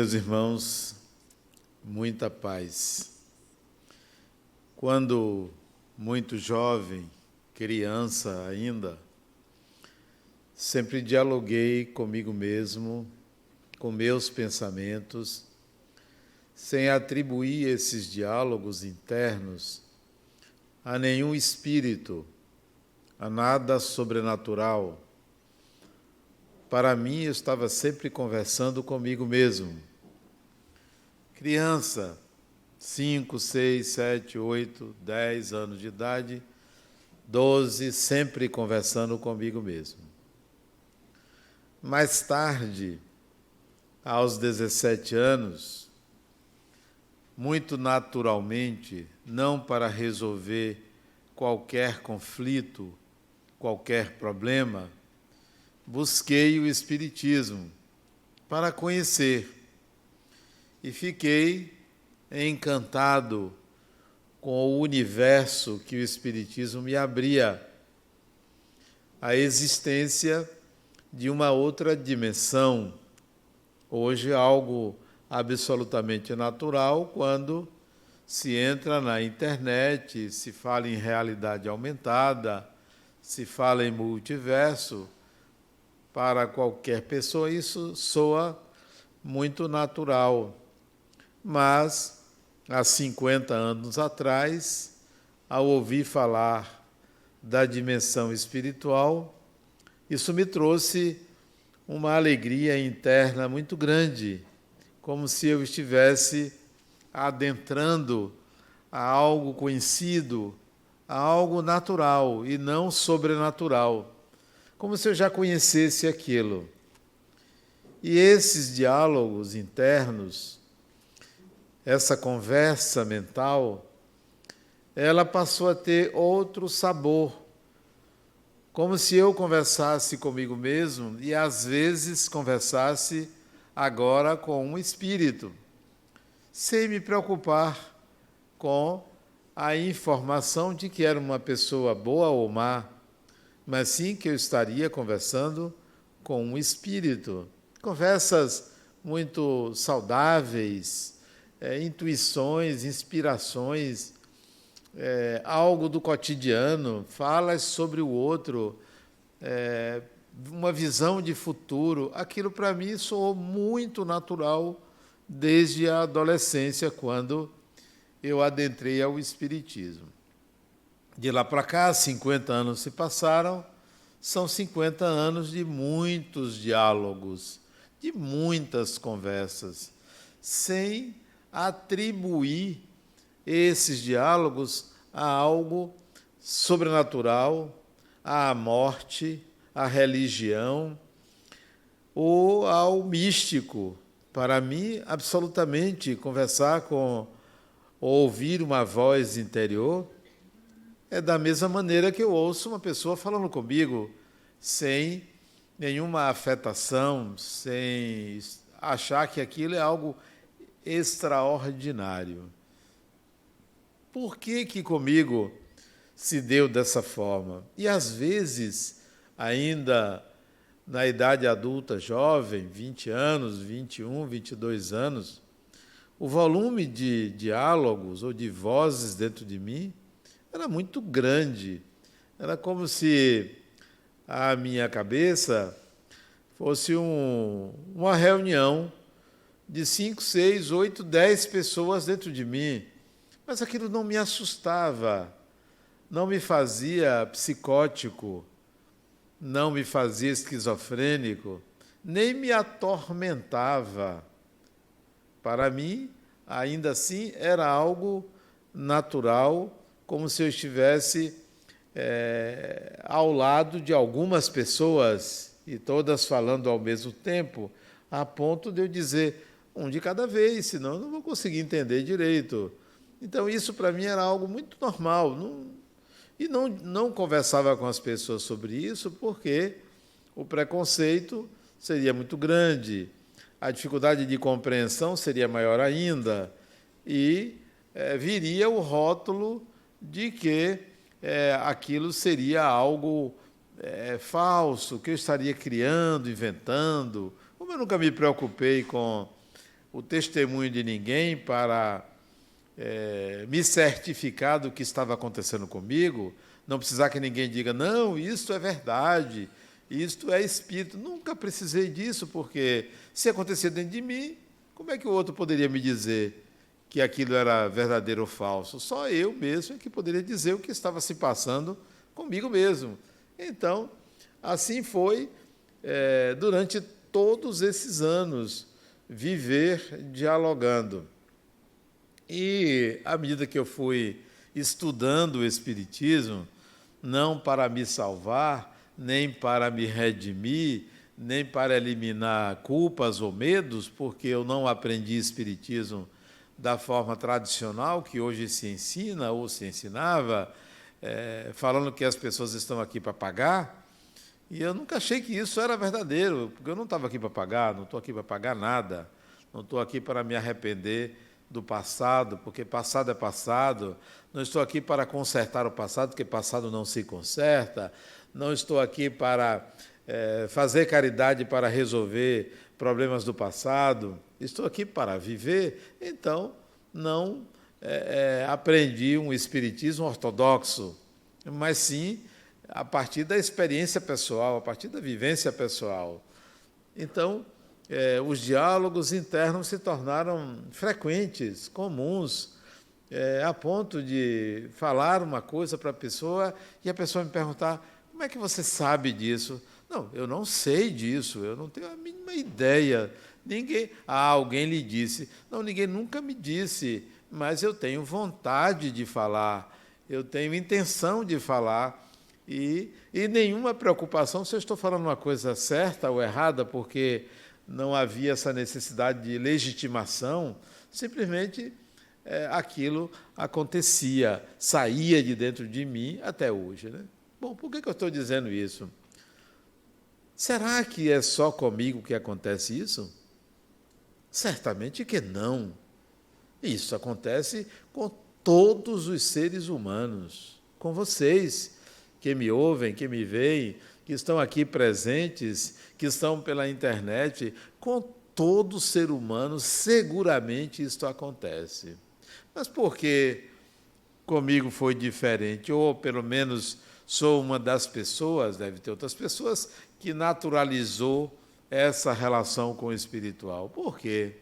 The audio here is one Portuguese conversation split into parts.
Meus irmãos, muita paz. Quando muito jovem, criança ainda, sempre dialoguei comigo mesmo, com meus pensamentos, sem atribuir esses diálogos internos a nenhum espírito, a nada sobrenatural. Para mim, eu estava sempre conversando comigo mesmo. Criança, 5, 6, 7, 8, 10 anos de idade, 12, sempre conversando comigo mesmo. Mais tarde, aos 17 anos, muito naturalmente, não para resolver qualquer conflito, qualquer problema, busquei o Espiritismo para conhecer e fiquei encantado com o universo que o Espiritismo me abria, a existência de uma outra dimensão, hoje algo absolutamente natural quando se entra na internet, se fala em realidade aumentada, se fala em multiverso. Para qualquer pessoa isso soa muito natural. Mas, há 50 anos atrás, ao ouvir falar da dimensão espiritual, isso me trouxe uma alegria interna muito grande, como se eu estivesse adentrando a algo conhecido, a algo natural e não sobrenatural, como se eu já conhecesse aquilo. E esses diálogos internos, essa conversa mental, ela passou a ter outro sabor, como se eu conversasse comigo mesmo e às vezes conversasse agora com um espírito, sem me preocupar com a informação de que era uma pessoa boa ou má, mas sim que eu estaria conversando com um espírito. Conversas muito saudáveis, intuições, inspirações, algo do cotidiano, falas sobre o outro, uma visão de futuro. Aquilo para mim soou muito natural desde a adolescência, quando eu adentrei ao Espiritismo. De lá para cá, 50 anos se passaram, são 50 anos de muitos diálogos, de muitas conversas, sem atribuir esses diálogos a algo sobrenatural, à morte, à religião ou ao místico. Para mim, absolutamente, conversar com ou ouvir uma voz interior é da mesma maneira que eu ouço uma pessoa falando comigo, sem nenhuma afetação, sem achar que aquilo é algo extraordinário. Por que comigo se deu dessa forma? E às vezes, ainda na idade adulta jovem, 20 anos, 21, 22 anos, o volume de diálogos ou de vozes dentro de mim era muito grande. Era como se a minha cabeça fosse uma reunião de 5, 6, 8, 10 pessoas dentro de mim. Mas aquilo não me assustava, não me fazia psicótico, não me fazia esquizofrênico, nem me atormentava. Para mim, ainda assim, era algo natural, como se eu estivesse ao lado de algumas pessoas e todas falando ao mesmo tempo, a ponto de eu dizer um de cada vez, senão eu não vou conseguir entender direito. Então, isso para mim era algo muito normal. Não conversava com as pessoas sobre isso porque o preconceito seria muito grande, a dificuldade de compreensão seria maior ainda e viria o rótulo de que aquilo seria algo falso, que eu estaria criando, inventando. Como eu nunca me preocupei com o testemunho de ninguém para me certificar do que estava acontecendo comigo, não precisar que ninguém diga, não, isto é verdade, isto é espírito. Nunca precisei disso, porque se acontecia dentro de mim, como é que o outro poderia me dizer que aquilo era verdadeiro ou falso? Só eu mesmo é que poderia dizer o que estava se passando comigo mesmo. Então, assim foi durante todos esses anos, viver dialogando. E, à medida que eu fui estudando o Espiritismo, não para me salvar, nem para me redimir, nem para eliminar culpas ou medos, porque eu não aprendi Espiritismo da forma tradicional que hoje se ensina ou se ensinava, falando que as pessoas estão aqui para pagar, e eu nunca achei que isso era verdadeiro, porque eu não estava aqui para pagar, não estou aqui para pagar nada, não estou aqui para me arrepender do passado, porque passado é passado, não estou aqui para consertar o passado, porque passado não se conserta, não estou aqui para fazer caridade para resolver problemas do passado, estou aqui para viver. Então, não aprendi um espiritismo ortodoxo, mas sim a partir da experiência pessoal, a partir da vivência pessoal. Então, os diálogos internos se tornaram frequentes, comuns, a ponto de falar uma coisa para a pessoa e a pessoa me perguntar, como é que você sabe disso? Não, eu não sei disso, eu não tenho a mínima ideia. Alguém lhe disse. Não, ninguém nunca me disse, mas eu tenho vontade de falar, eu tenho intenção de falar, e nenhuma preocupação se eu estou falando uma coisa certa ou errada, porque não havia essa necessidade de legitimação, simplesmente aquilo acontecia, saía de dentro de mim até hoje, né? Bom, por que eu estou dizendo isso? Será que é só comigo que acontece isso? Certamente que não. Isso acontece com todos os seres humanos, com vocês que me ouvem, que me veem, que estão aqui presentes, que estão pela internet, com todo ser humano, seguramente isto acontece. Mas por que comigo foi diferente? Ou, pelo menos, sou uma das pessoas, deve ter outras pessoas, que naturalizou essa relação com o espiritual. Por quê?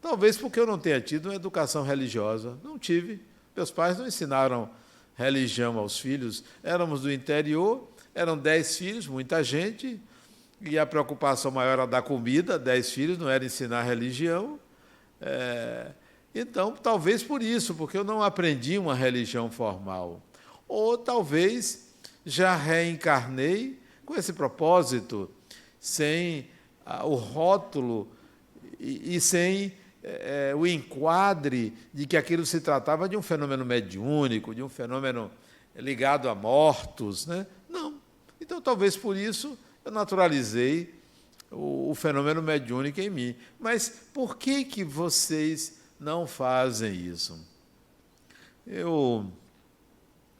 Talvez porque eu não tenha tido uma educação religiosa. Não tive. Meus pais não ensinaram religião aos filhos. Éramos do interior, eram 10 filhos, muita gente, e a preocupação maior era dar comida, 10 filhos, não era ensinar religião. Então, talvez por isso, porque eu não aprendi uma religião formal. Ou talvez já reencarnei com esse propósito, sem o rótulo e sem o enquadre de que aquilo se tratava de um fenômeno mediúnico, de um fenômeno ligado a mortos, né? Não. Então, talvez por isso, eu naturalizei o fenômeno mediúnico em mim. Mas por que vocês não fazem isso? Eu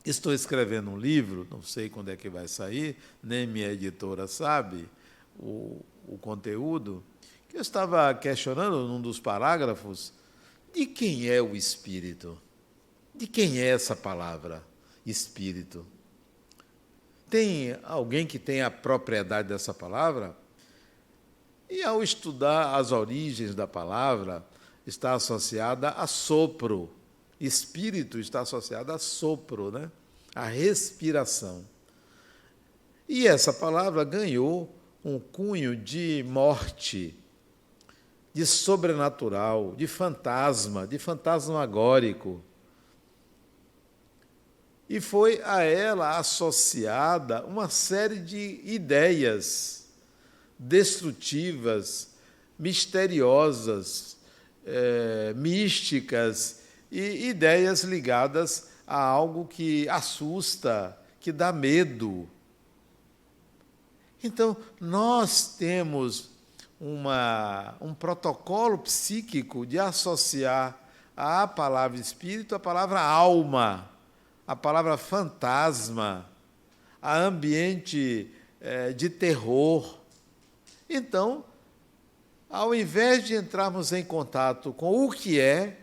estou escrevendo um livro, não sei quando é que vai sair, nem minha editora sabe o conteúdo, que eu estava questionando num dos parágrafos, de quem é o espírito? De quem é essa palavra, espírito? Tem alguém que tem a propriedade dessa palavra? E ao estudar as origens da palavra, está associada a sopro. Espírito está associado a sopro, né? A respiração. E essa palavra ganhou um cunho de morte, de sobrenatural, de fantasmagórico. E foi a ela associada uma série de ideias destrutivas, misteriosas, místicas, e ideias ligadas a algo que assusta, que dá medo. Então, nós temos um protocolo psíquico de associar à palavra espírito a palavra alma, a palavra fantasma, a ambiente de terror. Então, ao invés de entrarmos em contato com o que é,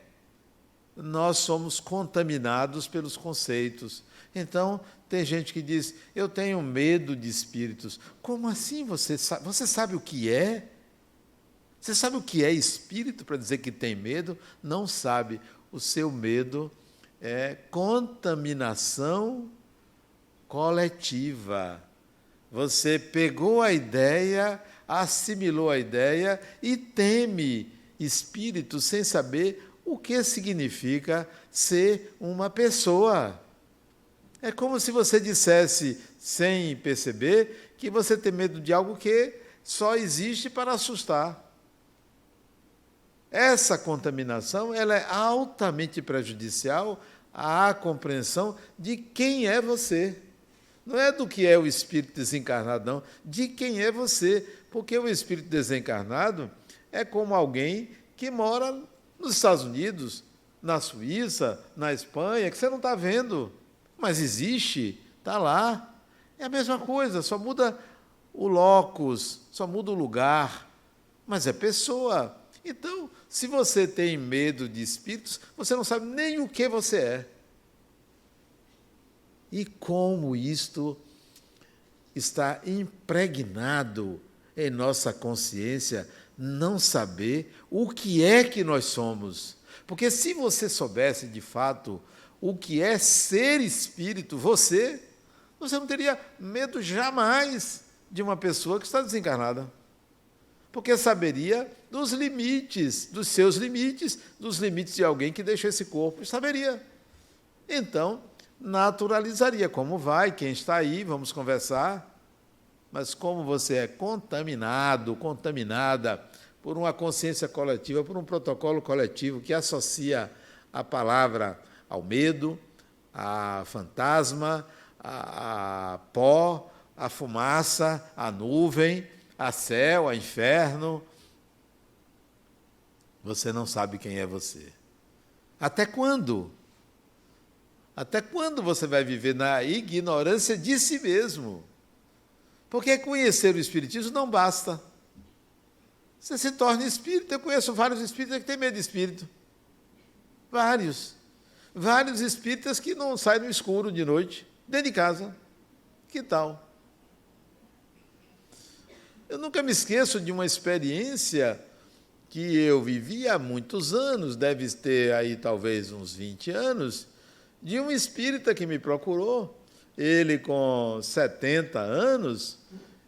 nós somos contaminados pelos conceitos. Então, tem gente que diz, eu tenho medo de espíritos. Como assim você sabe? Você sabe o que é? Você sabe o que é espírito para dizer que tem medo? Não sabe. O seu medo é contaminação coletiva. Você pegou a ideia, assimilou a ideia e teme espírito sem saber o que significa ser uma pessoa. É como se você dissesse, sem perceber, que você tem medo de algo que só existe para assustar. Essa contaminação ela é altamente prejudicial à compreensão de quem é você. Não é do que é o espírito desencarnado, não, de quem é você. Porque o espírito desencarnado é como alguém que mora nos Estados Unidos, na Suíça, na Espanha, que você não está vendo, mas existe, está lá. É a mesma coisa, só muda o locus, só muda o lugar, mas é pessoa. Então, se você tem medo de espíritos, você não sabe nem o que você é. E como isto está impregnado em nossa consciência, não saber o que é que nós somos. Porque se você soubesse, de fato, o que é ser espírito, você não teria medo jamais de uma pessoa que está desencarnada. Porque saberia dos limites, dos seus limites, dos limites de alguém que deixou esse corpo, saberia. Então, naturalizaria. Como vai? Quem está aí? Vamos conversar. Mas como você é contaminado, contaminada por uma consciência coletiva, por um protocolo coletivo que associa a palavra ao medo, a fantasma, a pó, a fumaça, a nuvem, a céu, a inferno, você não sabe quem é você. Até quando? Até quando você vai viver na ignorância de si mesmo? Porque conhecer o Espiritismo não basta. Você se torna espírita. Eu conheço vários espíritas que têm medo de espírito. Vários. Vários espíritas que não saem no escuro de noite, dentro de casa. Que tal? Eu nunca me esqueço de uma experiência que eu vivi há muitos anos, deve ter aí talvez uns 20 anos, de um espírita que me procurou. Ele com 70 anos,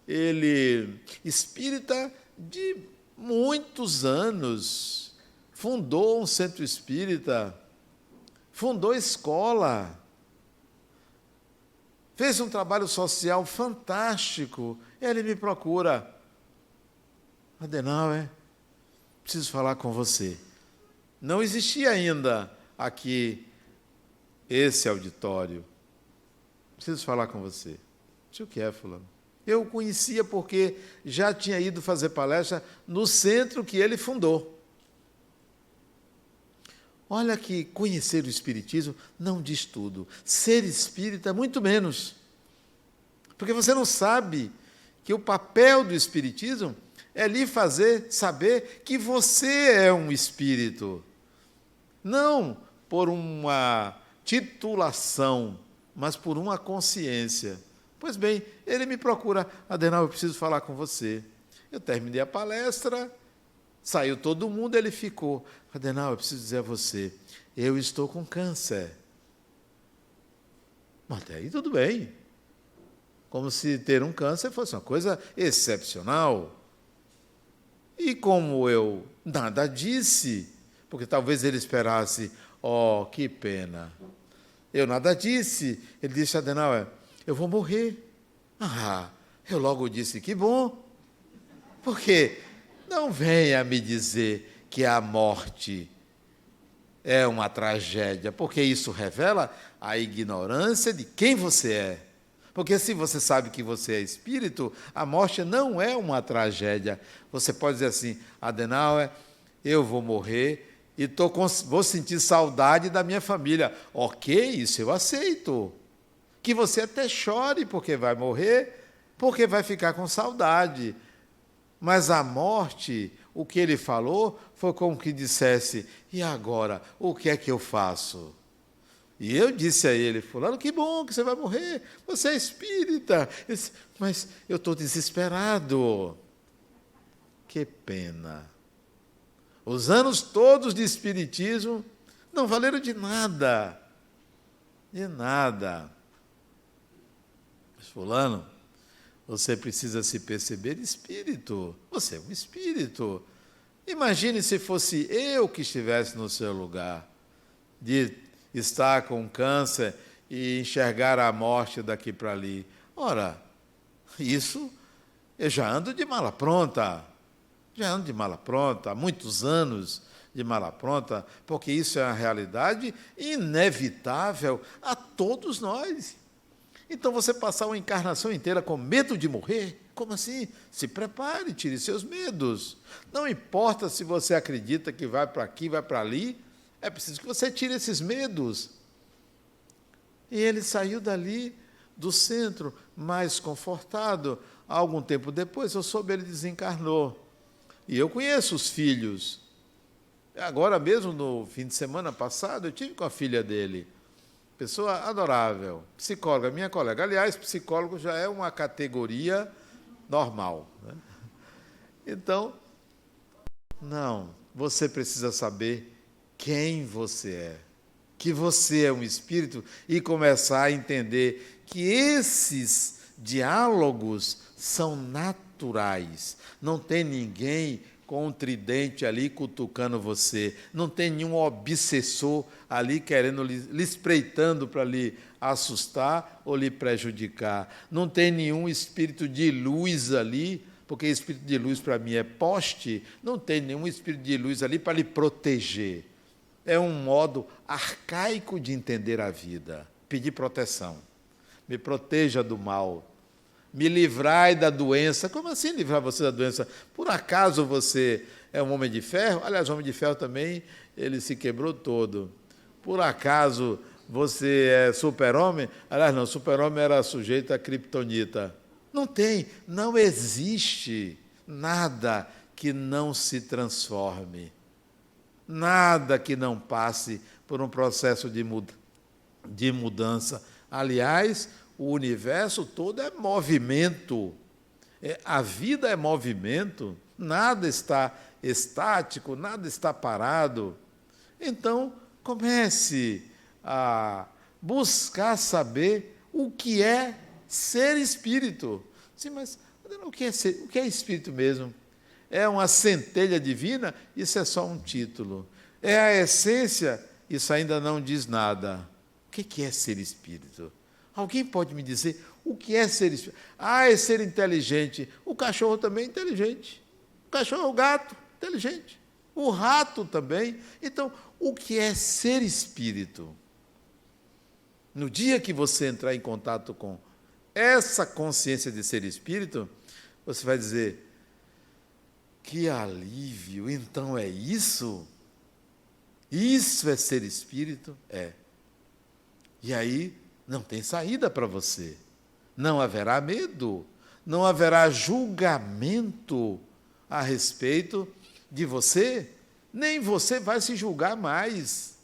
ele espírita de muitos anos, fundou um centro espírita, fundou escola, fez um trabalho social fantástico. Ele me procura. Adenauer, preciso falar com você. Não existia ainda aqui esse auditório. Preciso falar com você. O que é, fulano? Eu o conhecia porque já tinha ido fazer palestra no centro que ele fundou. Olha que conhecer o Espiritismo não diz tudo. Ser espírita, muito menos. Porque você não sabe que o papel do Espiritismo é lhe fazer saber que você é um espírito. Não por uma titulação, mas por uma consciência. Pois bem, ele me procura. Adenauer, eu preciso falar com você. Eu terminei a palestra, saiu todo mundo, ele ficou. Adenauer, eu preciso dizer a você, eu estou com câncer. Mas até aí tudo bem. Como se ter um câncer fosse uma coisa excepcional. E como eu nada disse, porque talvez ele esperasse, que pena. Eu nada disse. Ele disse, Adenauer, eu vou morrer. Eu logo disse, que bom. Porque não venha me dizer que a morte é uma tragédia, porque isso revela a ignorância de quem você é. Porque se você sabe que você é espírito, a morte não é uma tragédia. Você pode dizer assim, Adenauer, eu vou morrer e vou sentir saudade da minha família. Ok, isso eu aceito. Que você até chore porque vai morrer, porque vai ficar com saudade. Mas a morte, o que ele falou foi como que dissesse: e agora, o que é que eu faço? E eu disse a ele: fulano, que bom que você vai morrer, você é espírita. Ele disse: mas eu estou desesperado. Que pena. Os anos todos de espiritismo não valeram de nada. De nada. Mas, fulano, você precisa se perceber espírito. Você é um espírito. Imagine se fosse eu que estivesse no seu lugar, de estar com câncer e enxergar a morte daqui para ali. Ora, isso eu já ando de mala pronta. Já ando de mala pronta, há muitos anos de mala pronta, porque isso é uma realidade inevitável a todos nós. Então, você passar uma encarnação inteira com medo de morrer? Como assim? Se prepare, tire seus medos. Não importa se você acredita que vai para aqui, vai para ali, é preciso que você tire esses medos. E ele saiu dali, do centro, mais confortado. Algum tempo depois, eu soube, ele desencarnou. E eu conheço os filhos. Agora mesmo, no fim de semana passado, eu tive com a filha dele. Pessoa adorável, psicóloga, minha colega. Aliás, psicólogo já é uma categoria normal, né? Então, não, você precisa saber quem você é, que você é um espírito e começar a entender que esses diálogos são naturais. Não tem ninguém com um tridente ali cutucando você. Não tem nenhum obsessor ali querendo lhe espreitando para lhe assustar ou lhe prejudicar. Não tem nenhum espírito de luz ali, porque espírito de luz para mim é poste. Não tem nenhum espírito de luz ali para lhe proteger. É um modo arcaico de entender a vida. Pedir proteção. Me proteja do mal. Me livrai da doença. Como assim livrar você da doença? Por acaso você é um homem de ferro? Aliás, o homem de ferro também, ele se quebrou todo. Por acaso você é super-homem? Aliás, não, super-homem era sujeito a criptonita. Não tem, não existe nada que não se transforme. Nada que não passe por um processo de mudança. Aliás, o universo todo é movimento. A vida é movimento. Nada está estático, nada está parado. Então, comece a buscar saber o que é ser espírito. Sim, mas o que é espírito mesmo? É uma centelha divina? Isso é só um título. É a essência? Isso ainda não diz nada. O que é ser espírito? Alguém pode me dizer o que é ser espírito? Ah, é ser inteligente. O cachorro também é inteligente. O cachorro, o gato, inteligente. O rato também. Então, o que é ser espírito? No dia que você entrar em contato com essa consciência de ser espírito, você vai dizer: que alívio, então é isso? Isso é ser espírito? É. E aí, não tem saída para você. Não haverá medo, não haverá julgamento a respeito de você, nem você vai se julgar mais.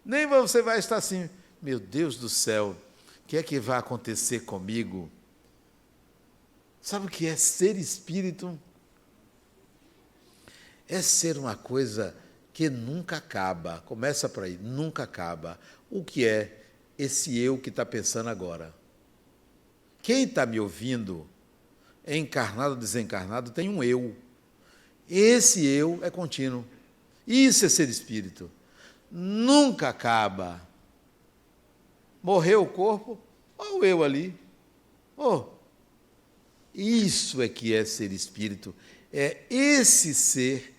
Nem você vai estar assim: meu Deus do céu, o que é que vai acontecer comigo? Sabe o que é ser espírito? É ser uma coisa que nunca acaba. Começa por aí, nunca acaba. O que é esse eu que está pensando agora? Quem está me ouvindo, encarnado ou desencarnado, tem um eu. Esse eu é contínuo. Isso é ser espírito. Nunca acaba. Morreu o corpo, olha o eu ali. Isso é que é ser espírito. É esse ser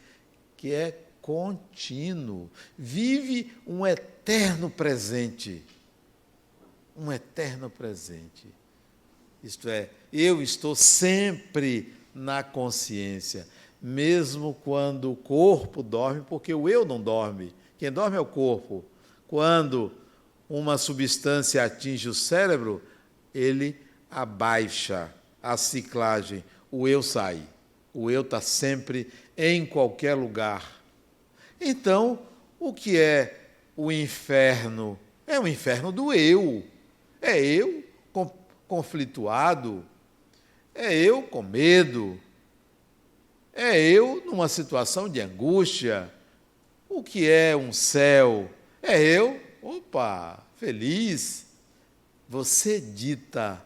que é contínuo. Vive um eterno presente. Um eterno presente. Isto é, eu estou sempre na consciência, mesmo quando o corpo dorme, porque o eu não dorme. Quem dorme é o corpo. Quando uma substância atinge o cérebro, ele abaixa a ciclagem, o eu sai. O eu está sempre em qualquer lugar. Então, o que é o inferno? É o inferno do eu. É eu conflituado. É eu com medo. É eu numa situação de angústia. O que é um céu? É eu, feliz. Você dita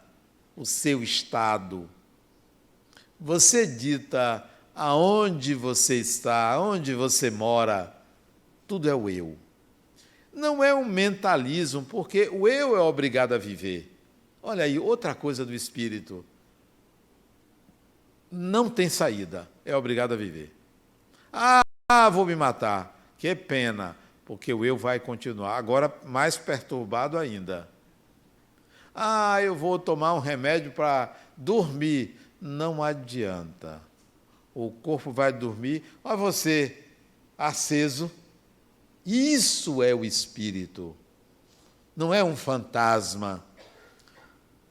o seu estado. Você dita aonde você está, aonde você mora. Tudo é o eu. Não é um mentalismo, porque o eu é obrigado a viver. Olha aí, outra coisa do espírito. Não tem saída, é obrigado a viver. Vou me matar. Que pena, porque o eu vai continuar. Agora, mais perturbado ainda. Eu vou tomar um remédio para dormir. Não adianta. O corpo vai dormir, mas você, aceso. Isso é o espírito. Não é um fantasma.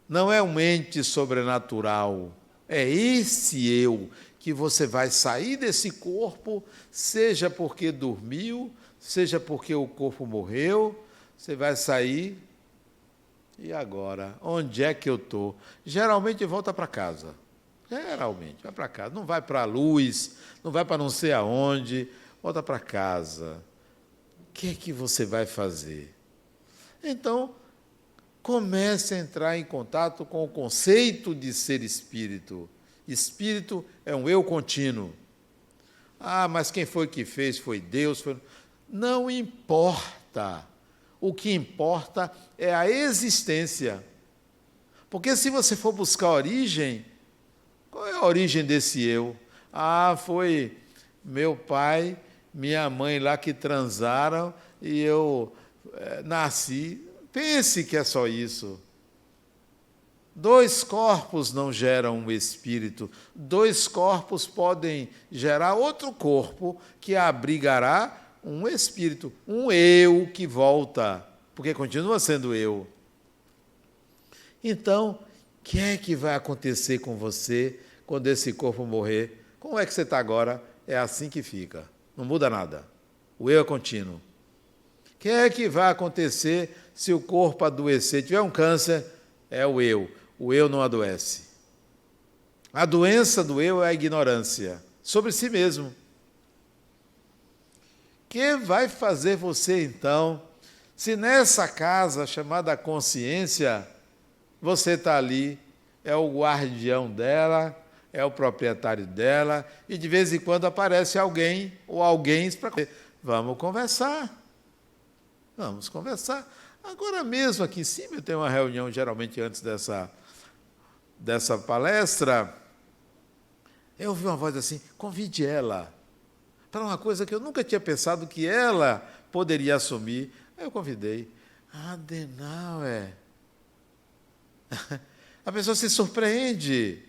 Não é um ente sobrenatural. É esse eu que você vai sair desse corpo, seja porque dormiu, seja porque o corpo morreu, você vai sair. E agora? Onde é que eu estou? Geralmente volta para casa. Geralmente, vai para casa. Não vai para a luz, não vai para não sei aonde, volta para casa. O que é que você vai fazer? Então, comece a entrar em contato com o conceito de ser espírito. Espírito é um eu contínuo. Mas quem foi que fez? Foi Deus? Não importa. O que importa é a existência. Porque se você for buscar a origem, qual é a origem desse eu? Foi meu pai, minha mãe lá que transaram e eu nasci. Pense que é só isso. 2 corpos não geram um espírito. 2 corpos podem gerar outro corpo que abrigará um espírito, um eu que volta, porque continua sendo eu. Então, o que é que vai acontecer com você quando esse corpo morrer? Como é que você está agora? É assim que fica. Não muda nada. O eu é contínuo. O que é que vai acontecer se o corpo adoecer? Tiver um câncer, é o eu. O eu não adoece. A doença do eu é a ignorância sobre si mesmo. O que vai fazer você, então, se nessa casa chamada consciência, você está ali, é o guardião dela, é o proprietário dela, e de vez em quando aparece alguém ou alguém para vamos conversar. Vamos conversar. Agora mesmo aqui em cima eu tenho uma reunião, geralmente antes dessa palestra, eu ouvi uma voz assim, convide ela para uma coisa que eu nunca tinha pensado que ela poderia assumir. Aí eu convidei. Adenauer. A pessoa se surpreende.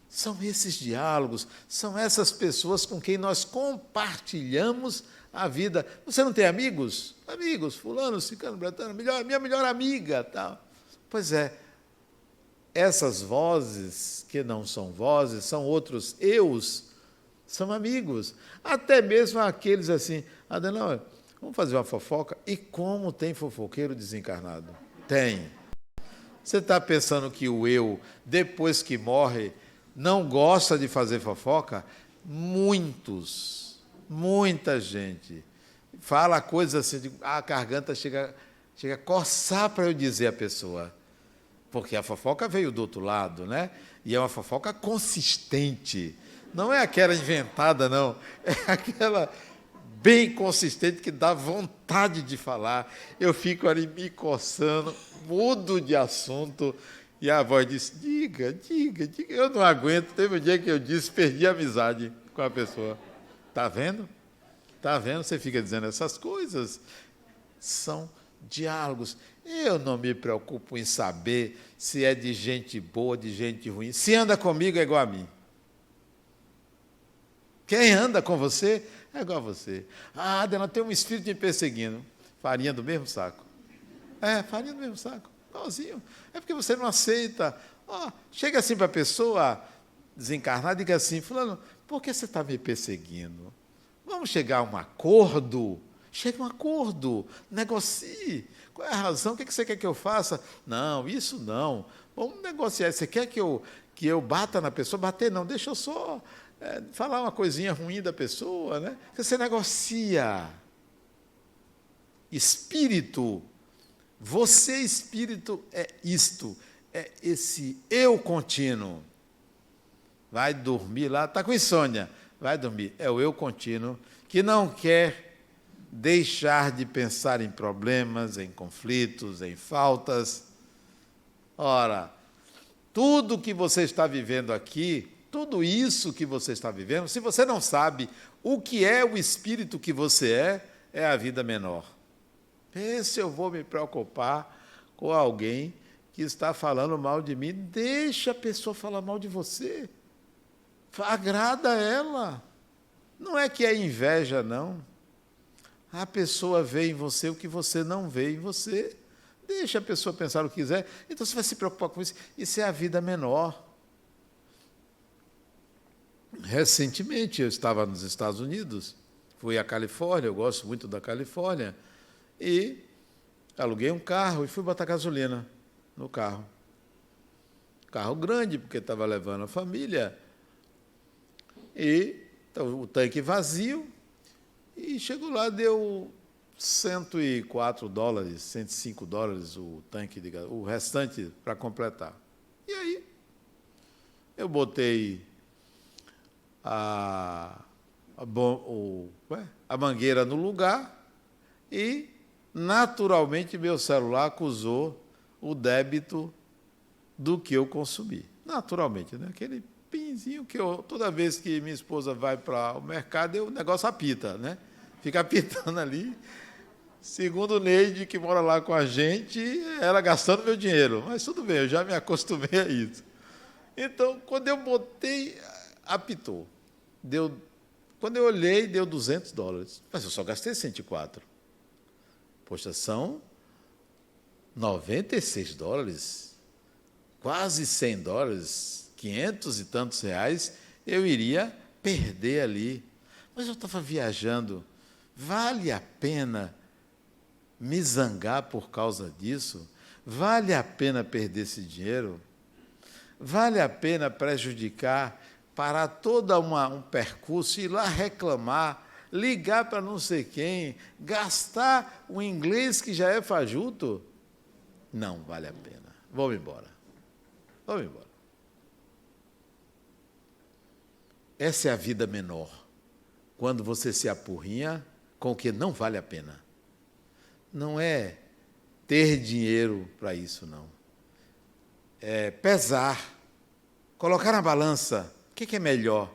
São esses diálogos, são essas pessoas com quem nós compartilhamos a vida. Você não tem amigos? Amigos, fulano, ciclano, bretano, minha melhor amiga, tal. Pois é, essas vozes, que não são vozes, são outros eus, são amigos. Até mesmo aqueles assim, Adenauer, vamos fazer uma fofoca? E como tem fofoqueiro desencarnado? Tem. Você está pensando que o eu, depois que morre, não gosta de fazer fofoca? Muita gente fala coisas assim, a garganta chega a coçar para eu dizer a pessoa. Porque a fofoca veio do outro lado, né? E é uma fofoca consistente. Não é aquela inventada, não. É aquela bem consistente que dá vontade de falar. Eu fico ali me coçando, mudo de assunto, e a voz diz, diga. Eu não aguento. Teve um dia que eu disse, perdi a amizade com a pessoa. Está vendo? Está vendo? Você fica dizendo essas coisas. São diálogos. Eu não me preocupo em saber se é de gente boa, de gente ruim. Se anda comigo, é igual a mim. Quem anda com você, é igual a você. Adela, tem um espírito me perseguindo. Farinha do mesmo saco. Farinha do mesmo saco. Igualzinho. É porque você não aceita. Chega assim para a pessoa, desencarnar, diga assim: fulano, por que você está me perseguindo? Vamos chegar a um acordo? Chegue a um acordo, negocie. Qual é a razão? O que você quer que eu faça? Não, isso não. Vamos negociar. Você quer que eu bata na pessoa? Bater não, deixa eu só falar uma coisinha ruim da pessoa, né? Você negocia. Espírito, você espírito é isto, é esse eu contínuo. Vai dormir lá, está com insônia, vai dormir. É o eu contínuo que não quer deixar de pensar em problemas, em conflitos, em faltas. Ora, tudo que você está vivendo aqui, tudo isso que você está vivendo, se você não sabe o que é o espírito que você é a vida menor. Se eu vou me preocupar com alguém que está falando mal de mim, deixa a pessoa falar mal de você. Agrada ela. Não é que é inveja, não. A pessoa vê em você o que você não vê em você. Deixa a pessoa pensar o que quiser. Então você vai se preocupar com isso. Isso é a vida menor. Recentemente eu estava nos Estados Unidos, fui à Califórnia, eu gosto muito da Califórnia, e aluguei um carro e fui botar gasolina no carro. Carro grande, porque estava levando a família. E então, o tanque vazio. E chegou lá, deu $104, $105 o tanque de gasolina, o restante para completar. E aí, eu botei a mangueira no lugar e, naturalmente, meu celular acusou o débito do que eu consumi. Naturalmente, né? Aquele pinzinho que toda vez que minha esposa vai para o mercado, o negócio apita, né? Fica apitando ali. Segundo Neide, que mora lá com a gente, ela gastando meu dinheiro. Mas tudo bem, eu já me acostumei a isso. Então, quando eu botei, apitou. Quando eu olhei, deu $200. Mas eu só gastei 104. Poxa, são $96. Quase $100. 500 e tantos reais, eu iria perder ali. Mas eu estava viajando. Vale a pena me zangar por causa disso? Vale a pena perder esse dinheiro? Vale a pena prejudicar, parar todo um percurso, ir lá reclamar, ligar para não sei quem, gastar o inglês que já é fajuto? Não vale a pena. Vamos embora. Vamos embora. Essa é a vida menor, quando você se apurrinha com o que não vale a pena. Não é ter dinheiro para isso, não. É pesar, colocar na balança. O que é melhor?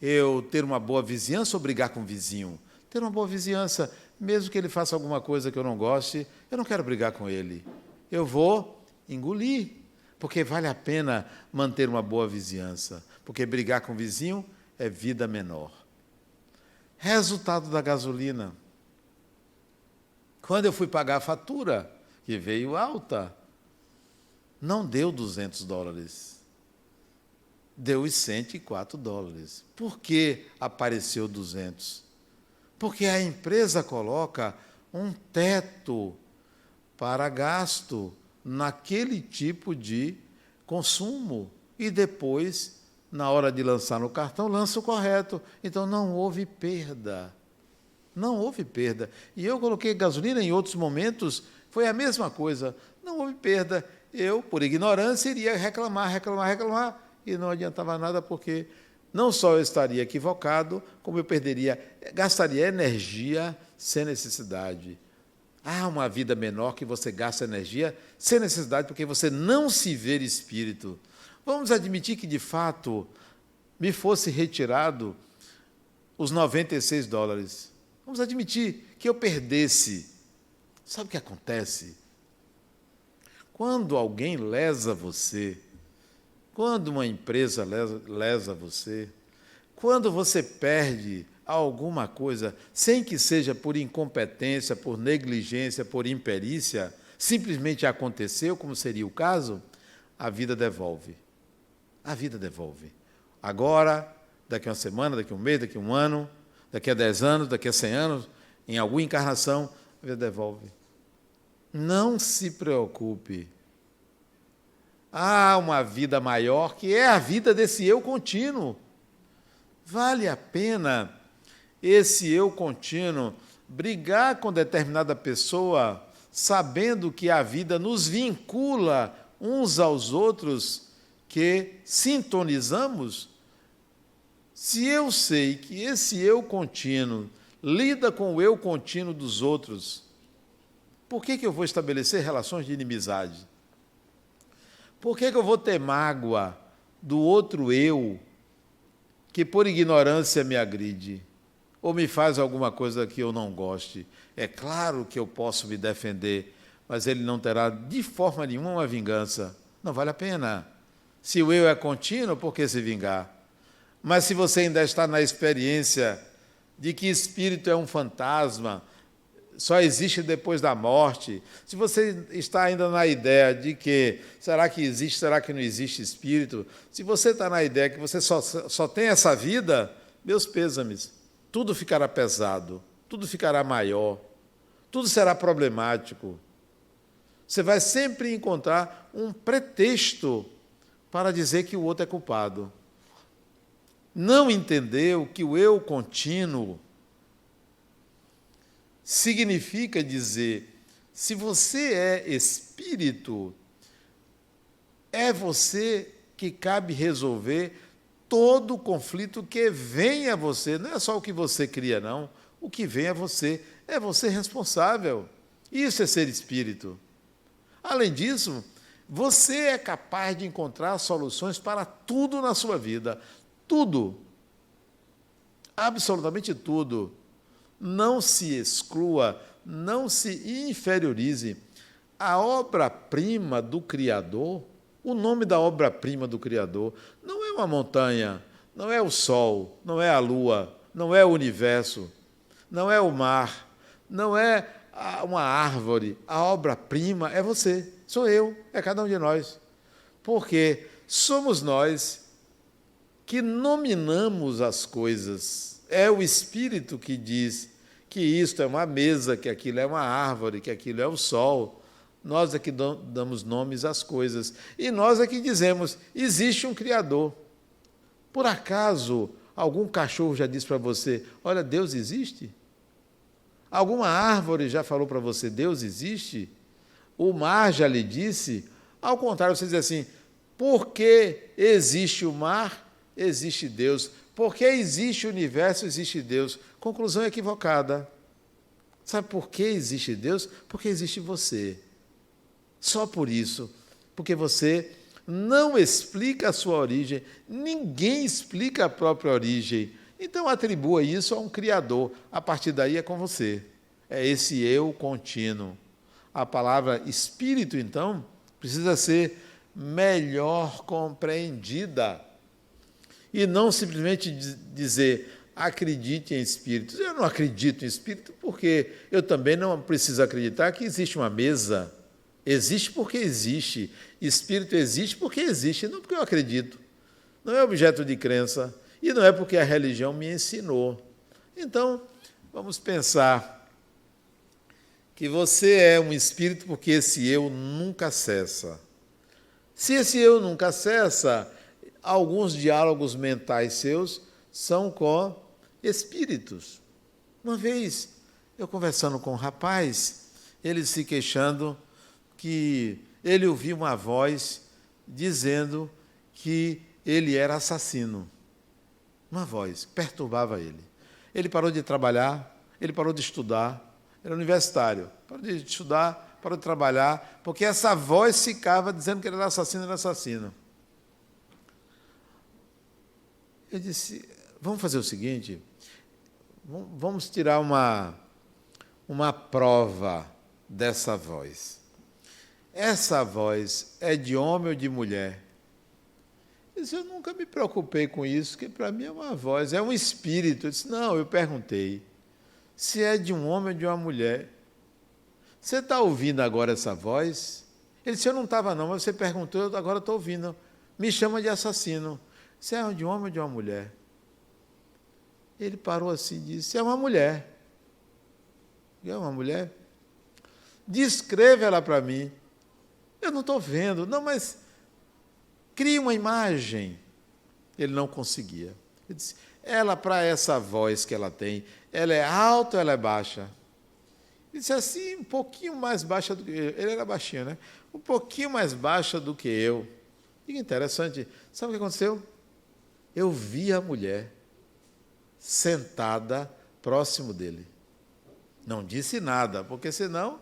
Eu ter uma boa vizinhança ou brigar com o vizinho? Ter uma boa vizinhança, mesmo que ele faça alguma coisa que eu não goste, eu não quero brigar com ele. Eu vou engolir, porque vale a pena manter uma boa vizinhança. Porque brigar com o vizinho é vida menor. Resultado da gasolina. Quando eu fui pagar a fatura, que veio alta, não deu $200. Deu os $104. Por que apareceu 200? Porque a empresa coloca um teto para gasto naquele tipo de consumo e depois, na hora de lançar no cartão, lança o correto. Então, não houve perda. Não houve perda. E eu coloquei gasolina em outros momentos, foi a mesma coisa. Não houve perda. Eu, por ignorância, iria reclamar, e não adiantava nada, porque não só eu estaria equivocado, como eu gastaria energia sem necessidade. Há uma vida menor que você gasta energia sem necessidade, porque você não se vê espírito. Vamos admitir que, de fato, me fosse retirado os $96. Vamos admitir que eu perdesse. Sabe o que acontece? Quando alguém lesa você, quando uma empresa lesa você, quando você perde alguma coisa, sem que seja por incompetência, por negligência, por imperícia, simplesmente aconteceu, como seria o caso, a vida devolve. A vida devolve. agora, daqui a uma semana, daqui a um mês, daqui a um ano, daqui a 10 anos, daqui a 100 anos, em alguma encarnação, a vida devolve. Não se preocupe. Há uma vida maior, que é a vida desse eu contínuo. Vale a pena esse eu contínuo brigar com determinada pessoa, sabendo que a vida nos vincula uns aos outros, que sintonizamos? Se eu sei que esse eu contínuo lida com o eu contínuo dos outros, por que eu vou estabelecer relações de inimizade? Por que eu vou ter mágoa do outro eu que por ignorância me agride ou me faz alguma coisa que eu não goste? É claro que eu posso me defender, mas ele não terá de forma nenhuma uma vingança. Não vale a pena. Se o eu é contínuo, por que se vingar? Mas se você ainda está na experiência de que espírito é um fantasma, só existe depois da morte, se você está ainda na ideia de que será que existe, será que não existe espírito, se você está na ideia que você só tem essa vida, meus pêsames, tudo ficará pesado, tudo ficará maior, tudo será problemático. Você vai sempre encontrar um pretexto para dizer que o outro é culpado. Não entendeu que o eu contínuo significa dizer, se você é espírito, é você que cabe resolver todo o conflito que vem a você. Não é só o que você cria, não. O que vem a você, é você responsável. Isso é ser espírito. Além disso, você é capaz de encontrar soluções para tudo na sua vida. Tudo. Absolutamente tudo. Não se exclua, não se inferiorize. A obra-prima do Criador, o nome da obra-prima do Criador, não é uma montanha, não é o sol, não é a lua, não é o universo, não é o mar, não é uma árvore. A obra-prima é você, sou eu, é cada um de nós. Porque somos nós que nominamos as coisas. É o Espírito que diz que isto é uma mesa, que aquilo é uma árvore, que aquilo é o sol. Nós é que damos nomes às coisas. E nós é que dizemos, existe um Criador. Por acaso, algum cachorro já disse para você, olha, Deus existe? Alguma árvore já falou para você, Deus existe? O mar já lhe disse? Ao contrário, você diz assim, porque existe o mar, existe Deus. Porque existe o universo, existe Deus. Conclusão equivocada. Sabe por que existe Deus? Porque existe você. Só por isso. Porque você não explica a sua origem, ninguém explica a própria origem. Então atribua isso a um Criador. A partir daí é com você. É esse eu contínuo. A palavra espírito, então, precisa ser melhor compreendida. E não simplesmente dizer, acredite em espíritos. Eu não acredito em espírito porque eu também não preciso acreditar que existe uma mesa. Existe porque existe. Espírito existe porque existe, não porque eu acredito. Não é objeto de crença e não é porque a religião me ensinou. Então, vamos pensar que você é um espírito porque esse eu nunca cessa. Se esse eu nunca cessa, alguns diálogos mentais seus são com espíritos. Uma vez, eu conversando com um rapaz, ele se queixando que ele ouviu uma voz dizendo que ele era assassino. Uma voz perturbava ele. Ele parou de trabalhar, ele parou de estudar, era universitário, parou de estudar, parou de trabalhar, porque essa voz ficava dizendo que ele era assassino, era assassino. Eu disse, vamos fazer o seguinte, vamos tirar uma prova dessa voz. Essa voz é de homem ou de mulher? Eu disse, eu nunca me preocupei com isso, porque para mim é uma voz, é um espírito. Eu disse, não, eu perguntei se é de um homem ou de uma mulher. Você está ouvindo agora essa voz? Ele disse, eu não estava não, mas você perguntou, agora estou ouvindo. Me chama de assassino. Você é de um homem ou de uma mulher? Ele parou assim e disse, é uma mulher. É uma mulher? Descreva ela para mim. Eu não estou vendo. Não, mas crie uma imagem. Ele não conseguia. Ele disse, ela, para essa voz que ela tem, ela é alta ou ela é baixa? Ele disse assim, um pouquinho mais baixa do que eu. Ele era baixinho, né? Um pouquinho mais baixa do que eu. Que interessante. Sabe o que aconteceu? Eu vi a mulher sentada próximo dele. Não disse nada, porque senão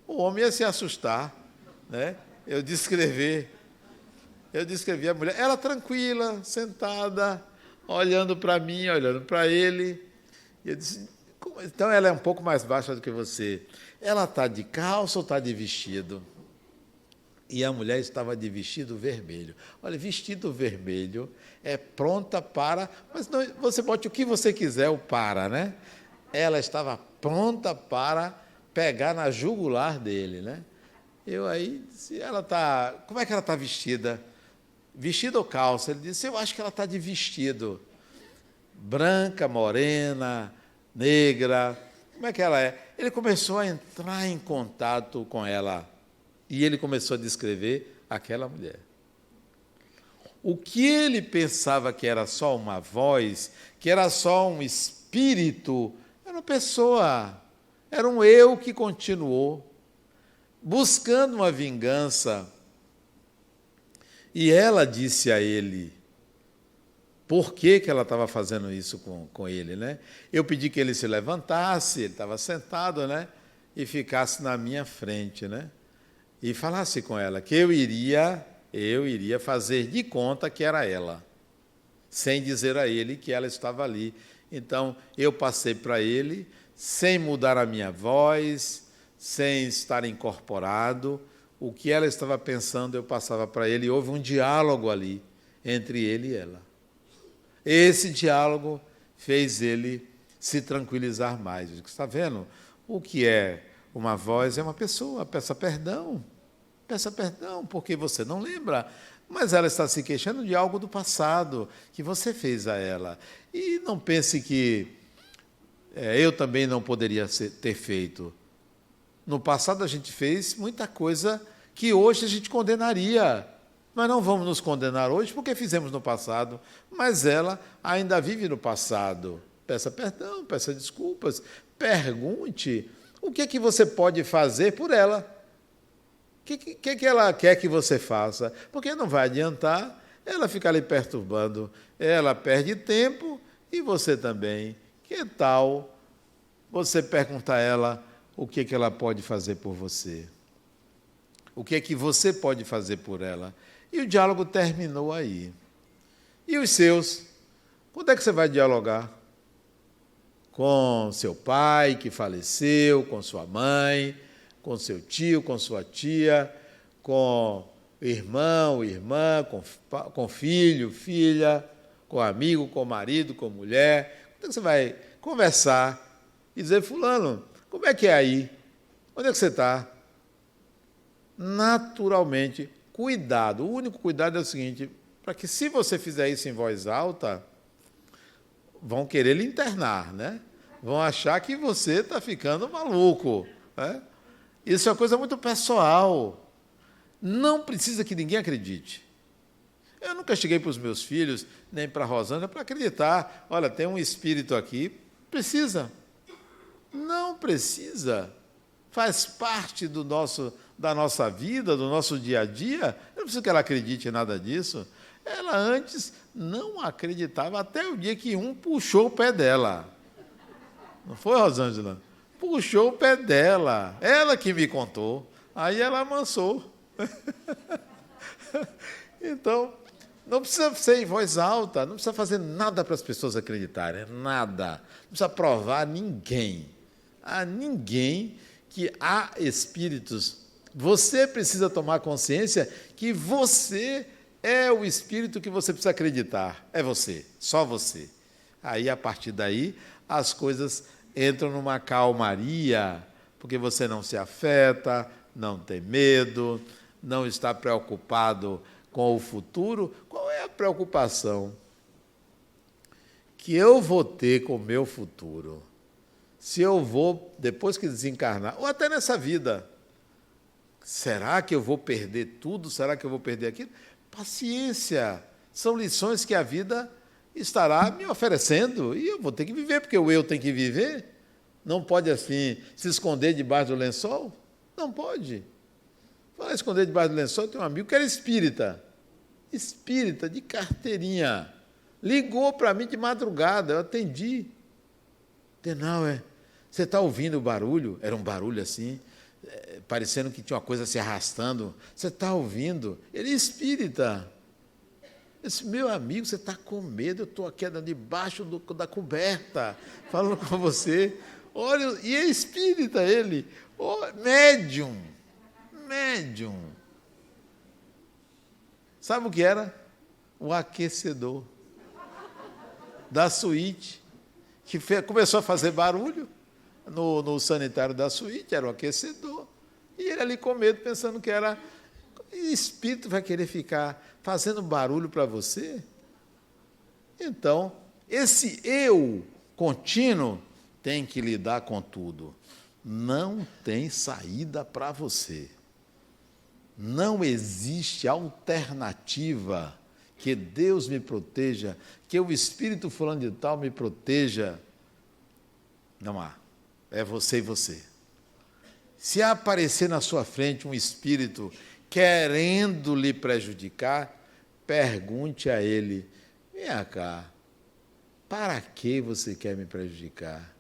o homem ia se assustar, né? Eu descrevi a mulher, ela tranquila, sentada, olhando para mim, olhando para ele. E eu disse, então ela é um pouco mais baixa do que você. Ela está de calça ou está de vestido? E a mulher estava de vestido vermelho. Olha, vestido vermelho é pronta para... Mas não, você bote o que você quiser, o para, né? Ela estava pronta para pegar na jugular dele, né? Eu aí, se ela está... Como é que ela está vestida? Vestido ou calça? Ele disse, eu acho que ela está de vestido. Branca, morena, negra. Como é que ela é? Ele começou a entrar em contato com ela. E ele começou a descrever aquela mulher. O que ele pensava que era só uma voz, que era só um espírito, era uma pessoa, era um eu que continuou, buscando uma vingança. E ela disse a ele, por que ela estava fazendo isso com ele, né? Eu pedi que ele se levantasse, ele estava sentado, né? E ficasse na minha frente, né? E falasse com ela que eu iria fazer de conta que era ela, sem dizer a ele que ela estava ali. Então, eu passei para ele, sem mudar a minha voz, sem estar incorporado, o que ela estava pensando eu passava para ele, e houve um diálogo ali, entre ele e ela. Esse diálogo fez ele se tranquilizar mais. Está vendo? O que é uma voz é uma pessoa, peça perdão, porque você não lembra, mas ela está se queixando de algo do passado que você fez a ela. E não pense que eu também não poderia ter feito. No passado a gente fez muita coisa que hoje a gente condenaria. Nós não vamos nos condenar hoje porque fizemos no passado, mas ela ainda vive no passado. Peça perdão, peça desculpas, pergunte o que é que você pode fazer por ela. O que ela quer que você faça? Porque não vai adiantar ela ficar ali perturbando. Ela perde tempo e você também. Que tal você perguntar a ela o que ela pode fazer por você? O que é que você pode fazer por ela? E o diálogo terminou aí. E os seus? Quando é que você vai dialogar? Com seu pai que faleceu, com sua mãe, com seu tio, com sua tia, com irmão, irmã, com filho, filha, com amigo, com marido, com mulher. Quando é que você vai conversar e dizer, fulano, como é que é aí? Onde é que você está? Naturalmente, cuidado. O único cuidado é o seguinte, para que se você fizer isso em voz alta, vão querer lhe internar, né? Vão achar que você está ficando maluco, né? Isso é uma coisa muito pessoal. Não precisa que ninguém acredite. Eu nunca cheguei para os meus filhos, nem para a Rosângela, para acreditar. Olha, tem um espírito aqui. Precisa. Não precisa. Faz parte da nossa vida, do nosso dia a dia. Eu não preciso que ela acredite em nada disso. Ela antes não acreditava, até o dia que um puxou o pé dela. Não foi, Rosângela? Puxou o pé dela. Ela que me contou. Aí ela amansou. Então, não precisa ser em voz alta, não precisa fazer nada para as pessoas acreditarem, nada. Não precisa provar a ninguém que há espíritos. Você precisa tomar consciência que você é o espírito que você precisa acreditar. É você, só você. Aí, a partir daí, as coisas entram numa calmaria, porque você não se afeta, não tem medo, não está preocupado com o futuro. Qual é a preocupação? que eu vou ter com o meu futuro. Se eu vou, depois que desencarnar, ou até nessa vida, será que eu vou perder tudo? Será que eu vou perder aquilo? Paciência. São lições que a vida estará me oferecendo e eu vou ter que viver, porque o eu tem que viver. Não pode, assim, se esconder debaixo do lençol? Não pode. Falar esconder debaixo do lençol, tem um amigo que era espírita de carteirinha. Ligou para mim de madrugada, eu atendi. Denauer, você está ouvindo o barulho? Era um barulho assim, parecendo que tinha uma coisa se arrastando. Você está ouvindo? Ele é espírita. Eu disse, meu amigo, você está com medo, eu estou aqui debaixo da coberta, falando com você. Olha, e é espírita ele. Oh, médium. Sabe o que era? O aquecedor da suíte, que começou a fazer barulho no sanitário da suíte, era o aquecedor. E ele ali com medo, pensando que era... E espírito vai querer ficar fazendo barulho para você? Então, esse eu contínuo tem que lidar com tudo. Não tem saída para você. Não existe alternativa. Que Deus me proteja, que o Espírito fulano de tal me proteja. Não há. É você e você. Se aparecer na sua frente um espírito querendo lhe prejudicar, pergunte a ele, vem cá, para que você quer me prejudicar?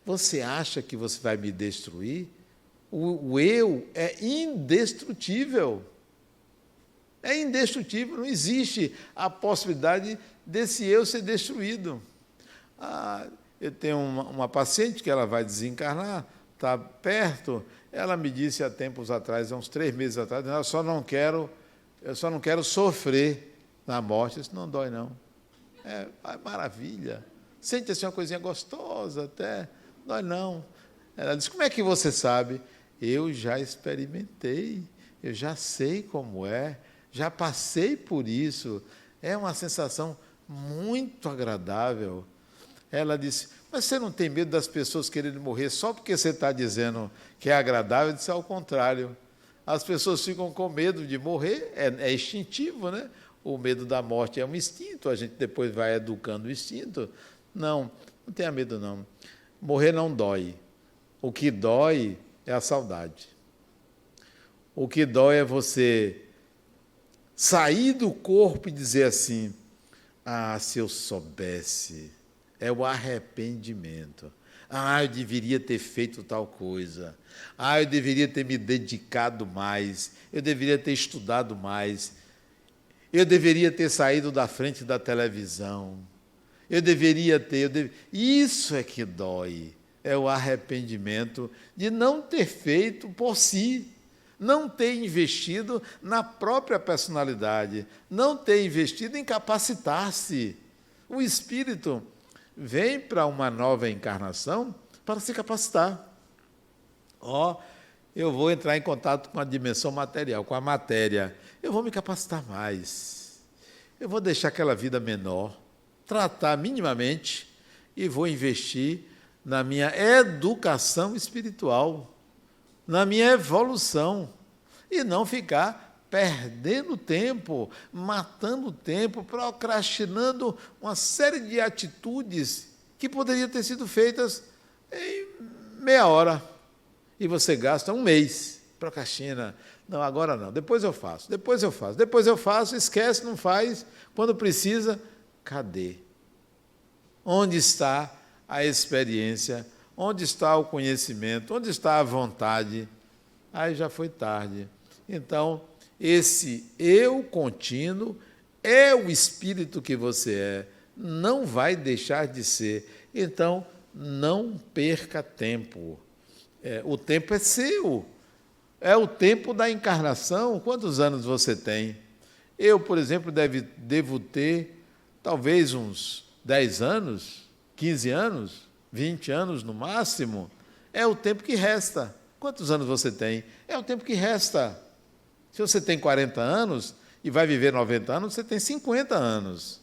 Você acha que você vai me destruir? O eu é indestrutível. É indestrutível, não existe a possibilidade desse eu ser destruído. Eu tenho uma paciente que ela vai desencarnar, está perto, ela me disse há tempos atrás, há uns 3 meses atrás, eu só não quero sofrer na morte. Isso não dói, não. É maravilha. Sente assim uma coisinha gostosa até, dói não. Ela disse, como é que você sabe? Eu já experimentei, eu já sei como é, já passei por isso, é uma sensação muito agradável. Ela disse, mas você não tem medo das pessoas quererem morrer só porque você está dizendo que é agradável? Eu disse, ao contrário. As pessoas ficam com medo de morrer, é instintivo, né? O medo da morte é um instinto, a gente depois vai educando o instinto. Não tenha medo não. Morrer não dói. O que dói é a saudade. O que dói é você sair do corpo e dizer assim, se eu soubesse, é o arrependimento. Eu deveria ter feito tal coisa. Eu deveria ter me dedicado mais. Eu deveria ter estudado mais. Eu deveria ter saído da frente da televisão. Isso é que dói. É o arrependimento de não ter feito por si. Não ter investido na própria personalidade, não ter investido em capacitar-se. O espírito vem para uma nova encarnação para se capacitar. Eu vou entrar em contato com a dimensão material, com a matéria. Eu vou me capacitar mais. Eu vou deixar aquela vida menor, tratar minimamente e vou investir na minha educação espiritual, na minha evolução, e não ficar perdendo tempo, matando tempo, procrastinando uma série de atitudes que poderiam ter sido feitas em meia hora. E você gasta 1 mês, procrastina. Não, agora não, depois eu faço, esquece, não faz. Quando precisa, cadê? Onde está a experiência? Onde está o conhecimento? Onde está a vontade? Aí já foi tarde. Então, esse eu contínuo é o espírito que você é, não vai deixar de ser. Então, não perca tempo. O tempo é seu. É o tempo da encarnação. Quantos anos você tem? Eu, por exemplo, devo ter talvez uns 10 anos, 15 anos, 20 anos no máximo. É o tempo que resta. Quantos anos você tem? É o tempo que resta. Se você tem 40 anos e vai viver 90 anos, você tem 50 anos.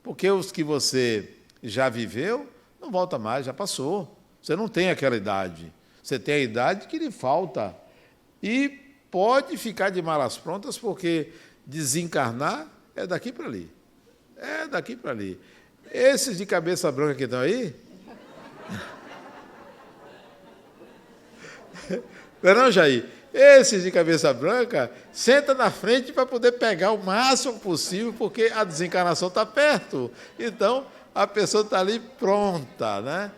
Porque os que você já viveu, não volta mais, já passou. Você não tem aquela idade. Você tem a idade que lhe falta. E pode ficar de malas prontas, porque desencarnar é daqui para ali. É daqui para ali. Esses de cabeça branca que estão aí... Não, Jair? Esses de cabeça branca, senta na frente para poder pegar o máximo possível, porque a desencarnação está perto. Então, a pessoa está ali pronta, né?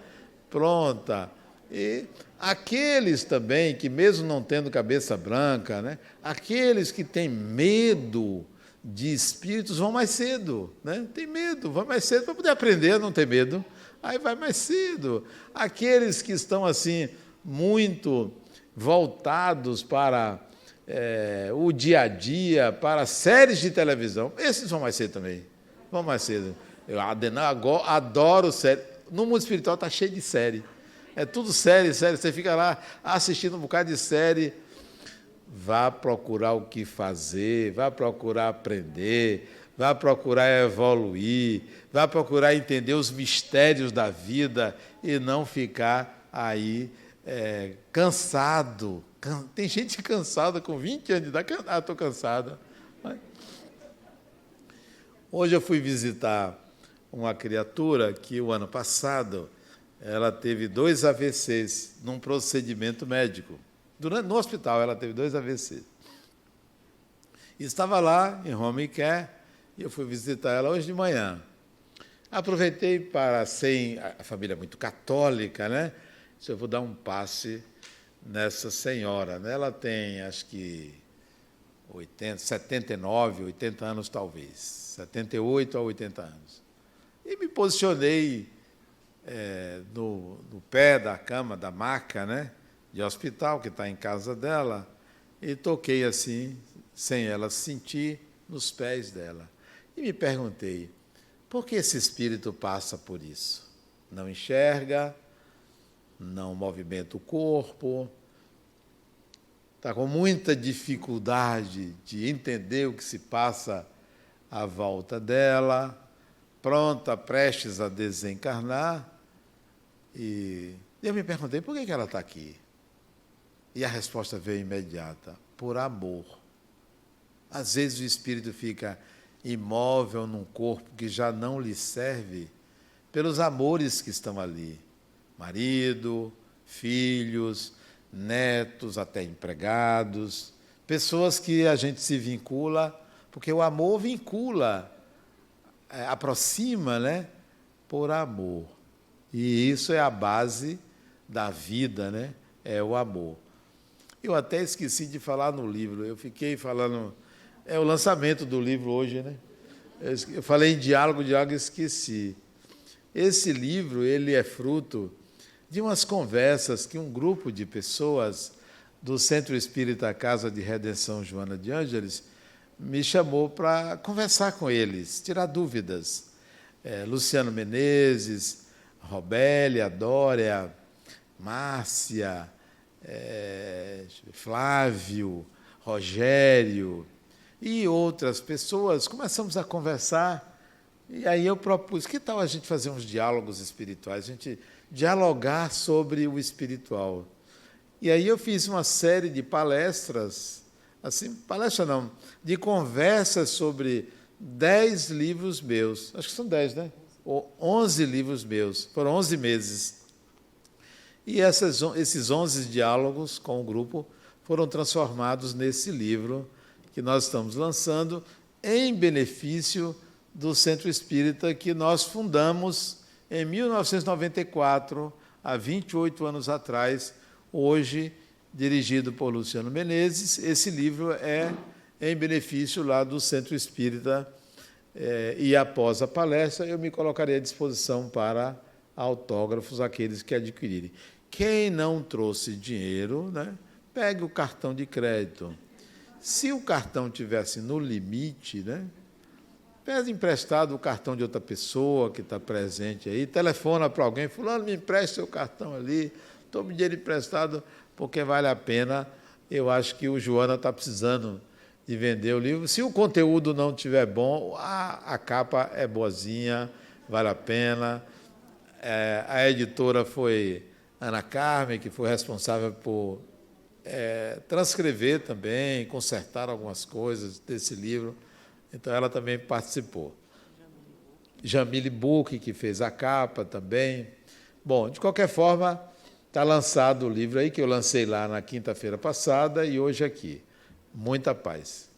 Pronta. E aqueles também que, mesmo não tendo cabeça branca, né? Aqueles que têm medo de espíritos vão mais cedo, né? Tem medo, vai mais cedo para poder aprender a não ter medo. Aí vai mais cedo. Aqueles que estão assim muito voltados para o dia a dia, para séries de televisão, esses vão mais cedo também. Vão mais cedo. Eu adoro série. No mundo espiritual está cheio de série. É tudo série, série. Você fica lá assistindo um bocado de série. Vá procurar o que fazer, vá procurar aprender, vá procurar evoluir, vá procurar entender os mistérios da vida e não ficar aí cansado. Tem gente cansada com 20 anos de idade. Estou cansada. Hoje eu fui visitar uma criatura que o ano passado ela teve 2 AVCs num procedimento médico. No hospital ela teve 2 AVCs. Estava lá em home care e eu fui visitar ela hoje de manhã. Aproveitei para, sem a família é muito católica, né? Eu vou dar um passe nessa senhora, né? Ela tem, acho que 79, 80 anos talvez, 78 a 80 anos. E me posicionei no pé da cama, da maca, né? De hospital, que está em casa dela, e toquei assim, sem ela sentir, nos pés dela. E me perguntei, por que esse espírito passa por isso? Não enxerga, não movimenta o corpo, está com muita dificuldade de entender o que se passa à volta dela, pronta, prestes a desencarnar. E eu me perguntei, por que ela está aqui? E a resposta veio imediata, por amor. Às vezes o espírito fica imóvel num corpo que já não lhe serve, pelos amores que estão ali. Marido, filhos, netos, até empregados, pessoas que a gente se vincula, porque o amor vincula, aproxima, né? Por amor. E isso é a base da vida, né? É o amor. Eu até esqueci de falar no livro, eu fiquei falando... É o lançamento do livro hoje, né? Eu falei em diálogo e esqueci. Esse livro, ele é fruto de umas conversas que um grupo de pessoas do Centro Espírita Casa de Redenção Joana de Ângeles me chamou para conversar com eles, tirar dúvidas. Luciano Menezes, Robélia, Dória, Márcia, Flávio, Rogério e outras pessoas, começamos a conversar, e aí eu propus, que tal a gente fazer uns diálogos espirituais, a gente dialogar sobre o espiritual. E aí eu fiz uma série de palestras, assim, palestra não, de conversas sobre 10 livros meus, acho que são 10, né? Ou 11 livros meus, foram 11 meses. E esses 11 diálogos com o grupo foram transformados nesse livro que nós estamos lançando em benefício do Centro Espírita que nós fundamos em 1994, há 28 anos atrás, hoje dirigido por Luciano Menezes. Esse livro é em benefício lá do Centro Espírita e após a palestra eu me colocarei à disposição para autógrafos, aqueles que adquirirem. Quem não trouxe dinheiro, né, pegue o cartão de crédito. Se o cartão tivesse no limite, né, pede emprestado o cartão de outra pessoa que está presente aí, telefona para alguém, fulano, me empreste seu cartão ali, tome dinheiro emprestado, porque vale a pena. Eu acho que o Joana está precisando de vender o livro. Se o conteúdo não estiver bom, a capa é boazinha, vale a pena. A editora foi Ana Carmen, que foi responsável por transcrever também, consertar algumas coisas desse livro. Então, ela também participou. Jamile Buque, que fez a capa também. Bom, de qualquer forma, está lançado o livro aí, que eu lancei lá na quinta-feira passada e hoje aqui. Muita paz.